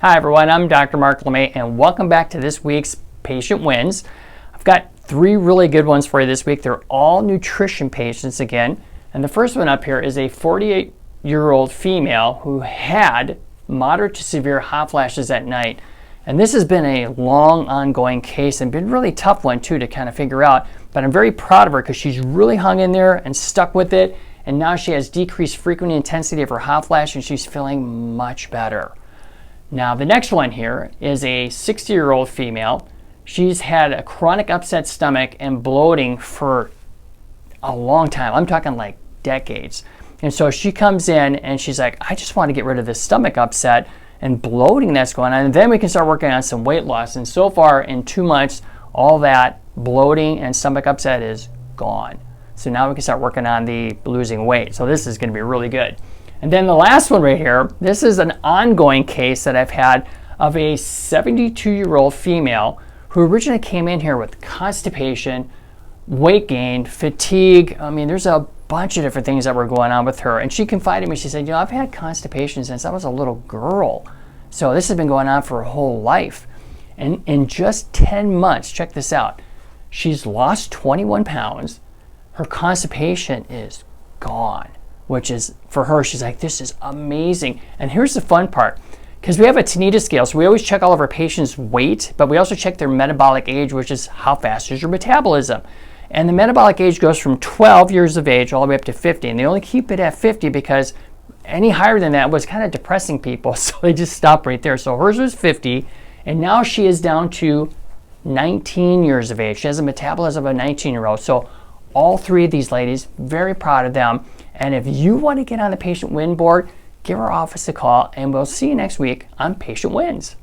Hi everyone, I'm Dr. Mark LeMay and welcome back to this week's Patient Wins. I've got 3 really good ones for you this week. They're all nutrition patients again. And the first one up here is a 48-year-old female who had moderate to severe hot flashes at night. And this has been a long ongoing case and been a really tough one too to kind of figure out. But I'm very proud of her because she's really hung in there and stuck with it. And now she has decreased frequency and intensity of her hot flash and she's feeling much better. Now the next one here is a 60-year-old female. She's had a chronic upset stomach and bloating for a long time. I'm talking like decades. And so she comes in and she's like, I just want to get rid of this stomach upset and bloating that's going on. And then we can start working on some weight loss. And so far in 2 months, all that bloating and stomach upset is gone. So now we can start working on the losing weight. So this is going to be really good. And then the last one right here, this is an ongoing case that I've had of a 72-year-old female who originally came in here with constipation, weight gain, fatigue. I mean, there's a bunch of different things that were going on with her. And she confided in me, she said, I've had constipation since I was a little girl. So this has been going on for her whole life. And in just 10 months, check this out, she's lost 21 pounds. Her constipation is gone, which is, for her, she's like, this is amazing. And here's the fun part, because we have a Tanita scale, so we always check all of our patients' weight, but we also check their metabolic age, which is how fast is your metabolism. And the metabolic age goes from 12 years of age all the way up to 50, and they only keep it at 50 because any higher than that was kind of depressing people, so they just stop right there. So hers was 50, and now she is down to 19 years of age. She has a metabolism of a 19-year-old. So all 3 of these ladies, very proud of them. And if you want to get on the Patient Win board, give our office a call, and we'll see you next week on Patient Wins.